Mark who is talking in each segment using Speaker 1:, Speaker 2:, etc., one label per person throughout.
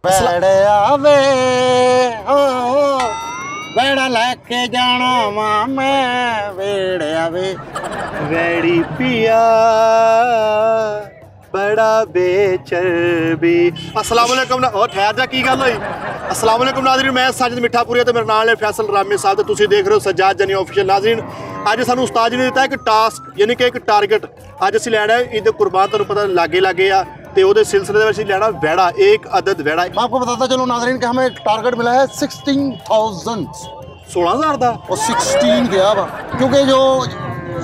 Speaker 1: वे बेड़ा लेके जाना मां मैं वेड़े आवे
Speaker 2: वेड़ी पिया बड़ा बेचर्बी। अस्सलाम वालेकुम ना और ठहर जा की गल होई। अस्सलाम वालेकुम नाज़रीन, मैं साजिद मिठापुरी ते मेरे नाल है फैसल रामी साहब ते तुसीं देख रहे हो सज्जाद जनी ऑफिशियल। नाज़रीन अज सानू उस्ताद जी ने दिता एक टास्क यानी कि एक टारगेट अज असीं लैना है ईद कुर्बान, तुहानूं पता लागे लागे आ ते ओहदे सिलसिले में लैना वेड़ा, एक अदद वेड़ा।
Speaker 1: मैं आपको बताता चलो नाज़रीन कि हमें एक टारगेट मिला है 16,000
Speaker 2: 16,000 का
Speaker 1: और 16 गया वा, क्योंकि जो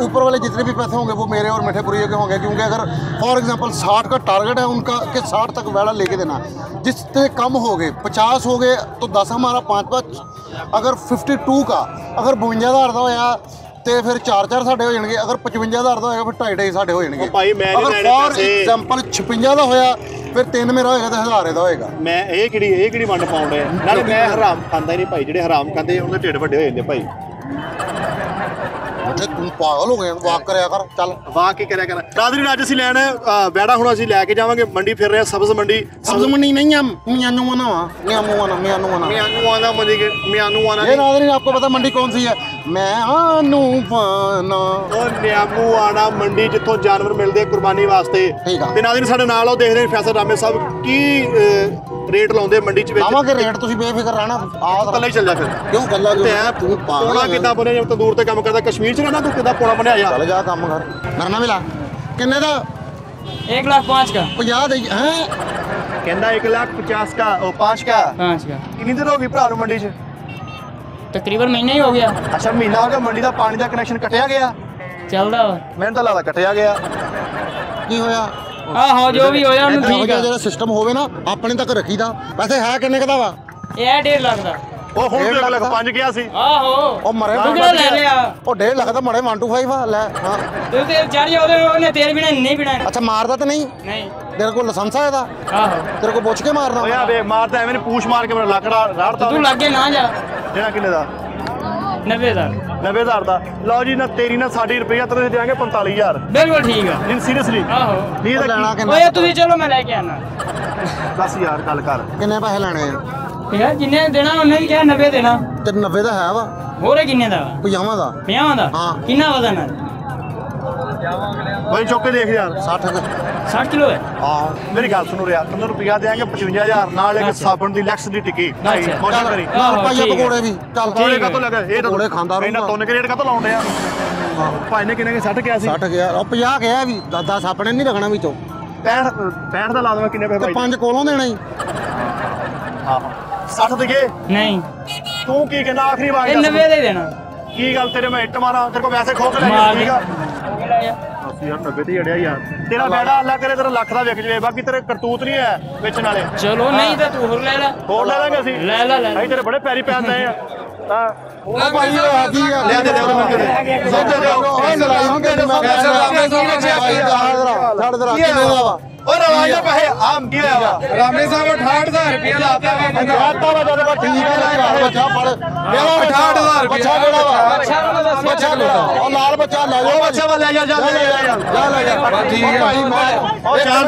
Speaker 1: ऊपर वाले जितने भी पैसे होंगे वो मेरे और मिठापुरी के होंगे, क्योंकि अगर फॉर एग्जांपल 60 का टारगेट है उनका कि 60 तक वेड़ा लेके देना। जिससे कम हो गए 50 हो गए तो 10 हमारा 5-5, अगर 52 का अगर 52,000 का होया तो फिर 4-4 साढ़े हो जाएंगे, अगर 55,000 का होएगा फिर 2.5 साढ़े हो जाएंगे। अगर फॉर एग्जांपल 56 का होया फिर 3 मेरा होएगा तो 1000 का होएगा।
Speaker 2: मैं ये किहड़ी वंड पाउंड है नाले मैं हराम खांदा ही नहीं भाई, जेडे हराम खांदे उन्हें ढिड वड्डे हो जांदे भाई।
Speaker 1: तू पागल हो गया, वाक करया कर, चल
Speaker 2: वाक की करया कर। नाज़रीन अज असीं लैण वेड़ा हुण असीं लैके जावांगे मंडी, फिर रहे हैं सब्ज़ मंडी।
Speaker 1: सब्ज़ मंडी नहीं है मियानुआना ये नाज़रीन आपको पता मंडी कौन सी है? मियानुआना
Speaker 2: और न्यामूआना मंडी जिथों जानवर मिलते कुर्बानी वास्ते। ते नाज़रीन साडे नाल आओ देखदे फैसल रामे साहब की रेट लाउंदे मंडी च।
Speaker 1: आवांगे रेट तुसीं बेफिक्र रहना, आ
Speaker 2: कल्ला ही चल जा फिर।
Speaker 1: क्यों कल्ला
Speaker 2: तू पौना किद्दां बने जब तंदूर ते काम करदा कश्मीर च रहना, तू किद्दां पौना बनया जा?
Speaker 1: चल जा काम कर, मरना मिला किन्ने दा?
Speaker 3: 1,05,000 का
Speaker 1: 50 दे हैं
Speaker 2: कहंदा 1,50,000 का ओ 5 का। कितनी देर हो गई भरा मंडी च?
Speaker 3: तकरीबन महीना ही हो गया।
Speaker 2: अच्छा महीना हो गया मंडी दा पानी दा कनेक्शन कटिया गया?
Speaker 3: चलदा
Speaker 2: मैंने तो लगदा कटिया गया।
Speaker 1: की होया?
Speaker 3: आहो जो भी होया उन्हें ठीक है।
Speaker 1: जेड़ा सिस्टम होवे ना अपने तक रखीदा। वैसे है किन्ने दा वा?
Speaker 3: ये 1.5 लाख दा।
Speaker 2: ओ हुण 1 लाख 5 गया सी।
Speaker 3: आहो
Speaker 1: ओ मरे
Speaker 3: टुकड़ा ले लिया।
Speaker 1: ओ 1.5 लाख दा मरे 125 वा ले। हां
Speaker 3: ते जारी ओने तेल बिना नहीं बिना।
Speaker 1: अच्छा मारदा तो नहीं?
Speaker 3: नहीं
Speaker 1: तेरे को लाइसेंस है दा?
Speaker 3: आहो
Speaker 1: तेरे को पूछ के मारना?
Speaker 2: ओया बे मारदा एवें पूछ मार के मेरा लाकड़ा राड़ता।
Speaker 3: तू लागे ना जा।
Speaker 2: जेड़ा किन्ने दा?
Speaker 3: 90,000
Speaker 2: 90,000 दा। लो जी ना तेरी ना साडी रुपया तेरे देंगे 45,000।
Speaker 3: बिल्कुल ठीक है।
Speaker 2: नहीं सीरियसली
Speaker 3: आहो
Speaker 2: नहीं
Speaker 1: लेना किन्ना?
Speaker 3: ओए तुसी चलो मैं लेके आना।
Speaker 2: बस यार गल कर।
Speaker 1: किन्ने पैसे लेने
Speaker 3: यार जिन्ने देना उन्हें क्या 90 देना।
Speaker 1: ते 90 दा है वा?
Speaker 3: होरे किन्ने दा?
Speaker 1: 50 दा।
Speaker 3: 50 दा?
Speaker 1: हां
Speaker 3: किन्ना वजन है?
Speaker 2: भाई चौके देख यार
Speaker 3: 60 किलो है।
Speaker 2: हां मेरी गल सुनो यार, तुम रुपया देंगे 55,000 नाल एक साबुन दी लैक्स दी टिक्की। मौजूद करी
Speaker 1: रुपया पकोड़े भी चल
Speaker 2: पकोड़े का तो लगा ये तो
Speaker 1: पकोड़े खांदा रहूंगा।
Speaker 2: इना तोने के रेट का तो लाउंडे आ। भाई ने किन्ने के 60 किया सी?
Speaker 1: 60 गया और 50 गया भी 10 अपने नहीं रखना विचों।
Speaker 2: 65 ਦਾ ਲਾ ਦਵਾਂ ਕਿੰਨੇ ਪੈਸੇ
Speaker 1: ਤੇ 5 ਕੋਲੋਂ ਦੇਣਾ ਹੀ।
Speaker 2: ਹਾਂ 60 ਦੇ ਗਏ
Speaker 3: नहीं
Speaker 2: ਤੂੰ ਕੀ ਕਹਿੰਦਾ ਆਖਰੀ
Speaker 3: ये
Speaker 2: ਵਾਰ
Speaker 3: 90 दे देना।
Speaker 2: ਕੀ ਗੱਲ ਤੇਰੇ ਮੈਂ ਇੱਟ ਮਾਰਾਂ ਤੇਰੇ ਕੋਲ ਵੈਸੇ ਖੋ ਕੇ ਲੈ ਜਾ
Speaker 3: मार
Speaker 2: ਠੀਕ ਆ
Speaker 3: दे।
Speaker 2: ਅਸੀਂ ਯਾਰ 90 ਤੇ ਜੜਿਆ ਯਾਰ ਤੇਰਾ ਬੈੜਾ ਅੱਲਾ ਕਰੇ ਤੇਰਾ ਲੱਖ ਦਾ ਵਿਕ ਜਵੇ, ਬਾਕੀ ਤੇਰੇ ਕਰਤੂਤ ਨਹੀਂ ਹੈ ਵੇਚਣ ਵਾਲੇ।
Speaker 3: चलो नहीं तो तू होर ले ला।
Speaker 2: ਹੋਰ ਲੈ ਲਾਂਗੇ ਅਸੀਂ
Speaker 3: ले ला ले ला।
Speaker 2: ਅਸੀਂ ਤੇਰੇ ਬੜੇ ਪੈਰੀ ਪੈਂਦੇ ਆ ਹਾਂ
Speaker 1: ਉਹ ਭਾਈ ਉਹ ਆ ਗਈ ਆ
Speaker 2: ਲੈ ਦੇ ਦੇ ਉਹਦੇ ਮੰਗੇ
Speaker 1: ਸੱਚ ਦੇ ਉਹ ਲੜਾਈ ਹੁੰਦੀ ਤੇ ਮੈਂ ਛੱਡ ਦੇ ਕਿੰਨੇ ਦਾ ਵਾ?
Speaker 2: ਓ ਰਵਾਜ ਦੇ ਪੈਸੇ ਆਮ ਕੀ ਹੋਇਆ ਵਾ?
Speaker 4: ਰਾਮੇ ਸਾਹਿਬ 68,000 ਰੁਪਇਆ ਲਾਤਾ ਵਾ ਬੰਦਾ।
Speaker 1: ਆਤਾ ਵਾ ਜਦੋਂ ਠੀਕ ਹੈ ਬੱਚਾ ਫੜ ਮੇਰਾ
Speaker 4: 68,000 ਰੁਪਇਆ
Speaker 1: ਬੱਚਾ ਕਿਹੜਾ ਵਾ?
Speaker 3: अच्छा वाला दस।
Speaker 1: ਬੱਚਾ ਕਿਹੜਾ? ਉਹ ਲਾਲ ਬੱਚਾ ਲੈ ਜਾਓ
Speaker 2: ਬੱਚਾ ਵਾ ਲੈ ਜਾ ਜਾ ਲੈ ਜਾ
Speaker 1: ਲੈ ਜਾ
Speaker 4: ਠੀਕ ਹੈ।
Speaker 1: ਭਾਈ ਮੈਂ ਉਹ ਚਾਰ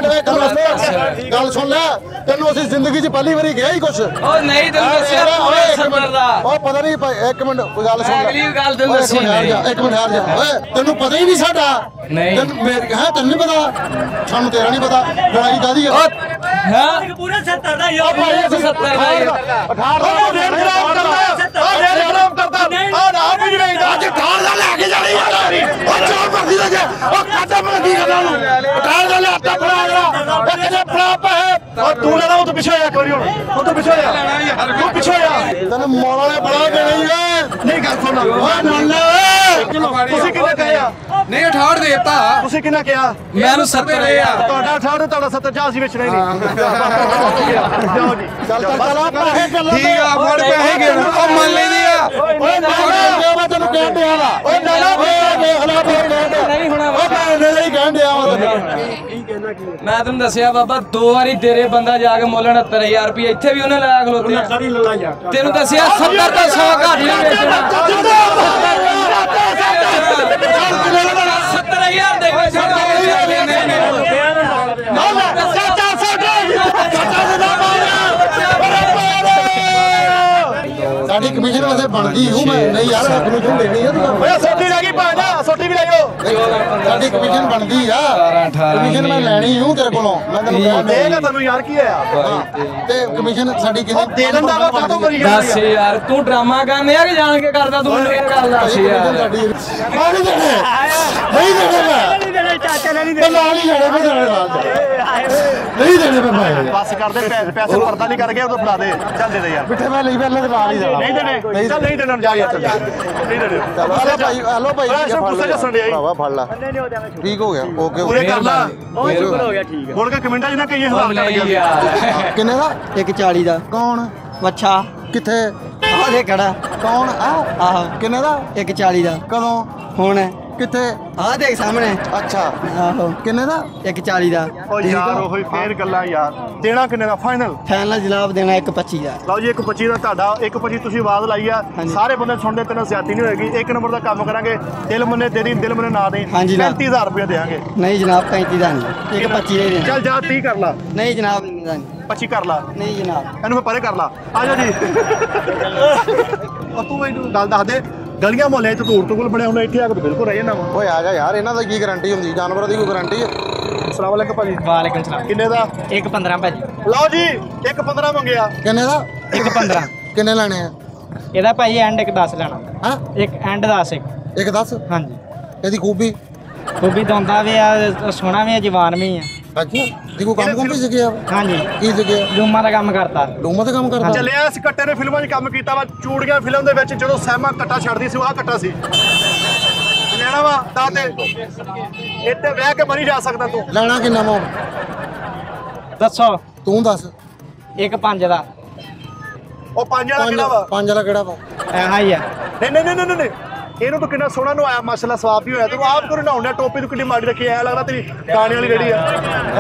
Speaker 1: ਗੱਲ ਸੁਣ ਲੈ, ਤੈਨੂੰ ਅਸੀਂ ਜ਼ਿੰਦਗੀ 'ਚ ਪਹਿਲੀ ਵਾਰੀ ਗਿਆ ਹੀ ਕੁਛ।
Speaker 3: ओ नहीं तुम दसिया पूरे 70 दा।
Speaker 1: ਉਹ ਪਤਾ ਨਹੀਂ ਭਾਈ ਇੱਕ ਮਿੰਟ ਕੋਈ ਗੱਲ ਸੁਣ ਲੈ।
Speaker 3: अगली गल तुम
Speaker 1: ਓਏ
Speaker 3: दसी
Speaker 1: ਇੱਕ ਮਿੰਟ ਠਹਿਰ ਜਾ ਓਏ ਤੈਨੂੰ ਪਤਾ ਹੀ ਨਹੀਂ ਸਾਡਾ।
Speaker 3: नहीं
Speaker 1: ਤੈਨੂੰ ਮੇਰੇ ਹੈ ਤੈਨੂੰ ਨਹੀਂ ਪਤਾ, ਸਾਨੂੰ ਤੇਰਾ ਨਹੀਂ ਪਤਾ ਲੜਾਈ ਕਾਦੀ ਆ?
Speaker 3: हां पूरे 70 दा यो 70 दा यो।
Speaker 1: 18
Speaker 2: ਰੇਟ ਖਰਾਬ ਕਰਦਾ ਆ ਰੇਟ ਖਰਾਬ ਕਰਦਾ ਆ ਨਾ ਵੀ ਨਹੀਂ
Speaker 1: ਅੱਜ 18 ਦਾ ਲੈ ਕੇ ਜਾਣੀ ਯਾਰ ਉਹ ਚੋਰ ਮਰਦੀ ਲੱਗੇ ਉਹ ਕਾਟਾ ਮਰਦੀ ਕਰਦਾ ਨੂੰ 18 ਦਾ ਲੈ ਆਟਾ ਫੜਾ ਗਿਆ ਇੱਕ ਜੇ ਫੜਾ ਪਏ
Speaker 2: ਔਰ ਤੂੰ ਲੈਣਾ ਉਹ ਤੋਂ ਪਿੱਛੇ ਆ ਇੱਕ ਵਾਰੀ ਹੁਣ ਉਹ ਤੋਂ ਪਿੱਛੇ ਆ ਤੂੰ ਪਿੱਛੇ ਆ
Speaker 1: ਤੈਨੂੰ ਮੌਲ ਵਾਲੇ ਬੜਾ ਦੇਣਾ ਹੀ ਏ
Speaker 2: ਨਹੀਂ ਗੱਲ ਸੁਣ
Speaker 1: ਓਏ ਮੰਨ ਲੈ
Speaker 2: ਤੁਸੀਂ ਕਿੰਨੇ ਕਹੇ ਆ?
Speaker 4: ਨਹੀਂ 68 ਦੇਤਾ
Speaker 2: ਤੁਸੀਂ ਕਿੰਨਾ ਕਿਹਾ?
Speaker 4: ਮੈਨੂੰ 70 ਲਏ ਆ।
Speaker 2: ਤੁਹਾਡਾ 68 ਤੁਹਾਡਾ 70 ਚਾਹ ਸੀ ਵੇਚਣਾ ਹੀ ਨਹੀਂ। ਜਾਓ ਜੀ
Speaker 1: ਚੱਲ ਚੱਲ ਪੈਸੇ ਚੱਲ
Speaker 4: ਠੀਕ ਆ ਫੜ ਪੈਸੇ ਗਏ ਉਹ ਮੰਨ ਲੈਂਦੀ ਆ।
Speaker 1: ਓਏ ਮੈਂ ਤੈਨੂੰ ਕਹਿਣ ਡਿਆ ਵਾ ਓਏ ਨਾ ਨਾ ਦੇਖ ਲੈ ਫੇਰ
Speaker 3: नहीं होना
Speaker 1: ਉਹ ਮੈਂ ਇਹਦੇ ਲਈ ਕਹਿਣ ਡਿਆ ਵਾ ਤੈਨੂੰ।
Speaker 3: मैं तुम दसिया बाबा 2 बारी तेरे बंदा जाके मोल 69,000 रुपये इत्थे भी उन्हें लाया खलोते तेन दसिया 70 तो 100 घट नहीं बेचना 70,000 देखो
Speaker 1: ਚਾਚਾ राजी हूँ मैं नहीं यार कमीशन लेनी है
Speaker 2: ਓਏ ਸੋਟੀ ਰਹਿ ਗਈ ਭਾਣਾ ਸੋਟੀ ਵੀ ਲੈ ਜਾਓ
Speaker 1: साडी कमीशन बनती है कमीशन मैं लेनी हूँ तेरे कोलों मैं तेन
Speaker 2: ਦੇਗਾ ਤੁਹਾਨੂੰ ਯਾਰ ਕੀ ਹੋਇਆ
Speaker 1: ते कमीशन साडी किसी
Speaker 2: ਦੇ ਦਿੰਦਾ ਵਾ ਕਾਹਤੋਂ ਮਰੀ
Speaker 3: ਦੱਸ ਯਾਰ ਤੂੰ ਡਰਾਮਾ ਕਰਨੇ ਆ ਕਿ ਜਾਣ ਕੇ ਕਰਦਾ ਤੂੰ ਮੈਨੂੰ ਇਹ ਗੱਲ ਦੱਸ ਯਾਰ
Speaker 1: नहीं देने चाचा नहीं देने नहीं देने नहीं देने मैं
Speaker 2: ਬਸ ਕਰਦੇ ਪੈਸੇ ਪਰਦਾ ਨਹੀਂ ਕਰ ਗਿਆ ਉਹ ਫੜਾ ਦੇ ਚੱਲ ਦੇ ਦੇ ਯਾਰ
Speaker 1: बिठे मैं नहीं पहले तो नहीं देना
Speaker 2: ਨਹੀਂ ਦੇਣੇ ਚੱਲ ਨਹੀਂ ਦੇਣਾ ਜਾ ਯਾਰ ਨਹੀਂ ਦੇਣੇ
Speaker 1: हेलो भाई
Speaker 2: ऐसे गुस्से च सुन लिया
Speaker 1: भरावा फड़ ला ठीक हो गया ओके
Speaker 2: ਪੂਰੇ ਕਰ ਲਾ
Speaker 1: मिहरबानी
Speaker 2: ਹੁਣ ਕੇ ਕਮੈਂਟਾਂ ਜਿਹਨਾਂ ਕਈ ਹਾਲ ਕਰ
Speaker 3: ਨਹੀਂ
Speaker 2: ਗਿਆ
Speaker 3: ਯਾਰ
Speaker 1: किन्ने दा
Speaker 5: 140 ਦਾ
Speaker 1: कौन
Speaker 5: ਵੱਛਾ
Speaker 1: किथे
Speaker 5: ਆਹ ਦੇ ਖੜਾ
Speaker 1: कौन
Speaker 5: ਆਹੋ
Speaker 1: किन्ने दा
Speaker 5: 140 ਦਾ
Speaker 1: कदों
Speaker 5: ਹੁਣ
Speaker 1: किथे
Speaker 5: ਆਹ ਦੇਖ ਸਾਹਮਣੇ
Speaker 1: अच्छा
Speaker 5: ਆਹੋ
Speaker 1: किन्ने दा
Speaker 5: 140 ਦਾ
Speaker 2: ਓ ਯਾਰ ਉਹੀ ਫੇਰ ਗੱਲਾਂ ਯਾਰ ਦੇਣਾ ਕਿੰਨੇ ਦਾ ਫਾਈਨਲ
Speaker 5: ਫਾਈਨਲ ਜਨਾਬ ਦੇਣਾ 125 ਦਾ
Speaker 2: ਲਓ ਜੀ 125 ਦਾ ਤੁਹਾਡਾ 125 ਤੁਸੀਂ ਆਵਾਜ਼ ਲਾਈ ਆ
Speaker 5: ਹਾਂਜੀ।
Speaker 2: ਸਾਰੇ ਬੰਦੇ ਸੁਣਦੇ ਤੈਨੂੰ ਸਿਆਤੀ ਨਹੀਂ ਹੋਏਗੀ ਇੱਕ ਨੰਬਰ ਦਾ ਕੰਮ ਕਰਾਂਗੇ ਦਿਲ ਮੰਨੇ ਦੇ ਦੀ ਦਿਲ ਮੰਨੇ ਨਾ ਦੇ
Speaker 5: ਹਾਂਜੀ ਨਾ।
Speaker 2: 35000 ਰੁਪਏ ਦੇਾਂਗੇ
Speaker 5: ਨਹੀਂ ਜਨਾਬ 35 ਦਾ ਨਹੀਂ 125 ਦੇ ਦੇਣਾ
Speaker 2: ਚੱਲ ਜਾ 30 ਕਰ ਲਾ
Speaker 5: ਨਹੀਂ ਜਨਾਬ ਨਹੀਂ ਦਾ ਨਹੀਂ
Speaker 2: 25 ਕਰ ਲਾ
Speaker 5: ਨਹੀਂ ਜਨਾਬ
Speaker 2: ਇਹਨੂੰ ਮੈਂ ਪਰੇ ਕਰ ਲਾ ਆ ਜਾ ਜੀ ਉਹ ਤੂੰ ਮੈਨੂੰ ਗੱਲ ਦੱਸ ਦੇ ਗਲੀਆਂ ਮੁਹੱਲੇ 'ਚ ਧੂੜ ਟੁਕਲ ਬਣਿਆ ਹੁੰਦਾ ਇੱਥੇ ਆ ਕੇ ਬਿਲਕੁਲ ਰਹਿ ਜਾਂਦਾ ਵਾ
Speaker 1: ਓਏ ਆ ਜਾ ਯਾਰ ਇਹਨਾਂ ਦਾ ਕੀ ਗਾਰੰਟੀ ਹੁੰਦੀ ਜਾਨਵਰਾਂ ਦੀ ਕੋਈ ਗਾਰੰਟੀ ਹੈ
Speaker 2: ਅਸਲਾਮ ਅਲੈਕੁਮ ਭਾਜੀ
Speaker 5: ਵਾਲੇਕੁਮ ਸਲਾਮ
Speaker 2: ਕਿੰਨੇ ਦਾ
Speaker 5: 115 ਭਾਜੀ
Speaker 2: ਲਓ ਜੀ 115 ਮੰਗਿਆ
Speaker 1: ਕਿੰਨੇ ਦਾ
Speaker 5: 115
Speaker 1: ਕਿੰਨੇ ਲੈਣੇ ਆ
Speaker 5: ਇਹਦਾ ਭਾਈ ਐਂਡ 10 ਲੈਣਾ
Speaker 1: ਹਾਂ
Speaker 5: ਇੱਕ ਐਂਡ 10
Speaker 1: ਇੱਕ ਦੱਸ
Speaker 5: ਹਾਂਜੀ
Speaker 1: ਇਹਦੀ ਖੂਬੀ
Speaker 5: ਉਹ ਵੀ ਦੋਂਦਾ ਵੀ ਆ ਸੋਹਣਾ ਵੀ ਆ ਜਵਾਨ ਵੀ ਆ
Speaker 1: ਅੱਛਾ ਦੀ ਕੋਈ ਕੰਮ ਵੀ ਸਿੱਖਿਆ
Speaker 5: ਹਾਂਜੀ
Speaker 1: ਕੀ ਸਿੱਖਿਆ
Speaker 5: ਲੂਮਾਂ ਦਾ ਕੰਮ ਕਰਦਾ
Speaker 1: ਡੂਮਾ ਦਾ ਕੰਮ ਕਰਦਾ
Speaker 2: ਚੱਲਿਆ ਇਸ ਕੱਟੇ ਨੇ ਫਿਲਮਾਂ 'ਚ ਕੰਮ ਕੀਤਾ ਵਾ ਚੂੜੀਆਂ ਫਿਲਮ ਦੇ ਵਿੱਚ ਜਦੋਂ ਸਹਿਮਾ ਕੱਟਾ ਛੱਡਦੀ ਸੀ ਉਹ ਆਹ ਕੱਟਾ ਸੀ ਲੈਣਾ ਵਾ ਤਾਂ ਤੇ ਇੱਥੇ ਬਹਿ ਕੇ ਮਰੀ ਜਾ ਸਕਦਾ ਤੂੰ
Speaker 1: ਲੈਣਾ ਕਿੰਨਾ ਮੋੜ
Speaker 5: ਦੱਸੋ
Speaker 1: ਤੂੰ ਦੱਸ
Speaker 5: ਇੱਕ 5 ਦਾ
Speaker 2: ਉਹ ਪੰਜ ਵਾਲਾ ਕਿਹੜਾ ਵਾ
Speaker 1: ਪੰਜ ਵਾਲਾ ਕਿਹੜਾ ਵਾ
Speaker 5: ਐਹਾ ਹੀ ਆ
Speaker 2: ਨਹੀਂ ਨਹੀਂ ਨਹੀਂ ਨਹੀਂ ਇਹਨੂੰ ਤਾਂ ਕਿੰਨਾ ਸੋਹਣਾ ਨੂੰ ਆਇਆ ਮਾਸ਼ਾਅੱਲਾ ਸਵਾਬ ਵੀ ਹੋਇਆ ਤੂੰ ਆਪ ਕੋ ਨਹਾਉਣਾ ਟੋਪੀ ਤੂੰ ਕਿੰਨੀ ਮਾੜੀ ਰੱਖੀ ਐ ਲੱਗਦਾ ਤੇਰੀ ਗਾਣੇ ਵਾਲੀ ਜਿਹੜੀ ਆ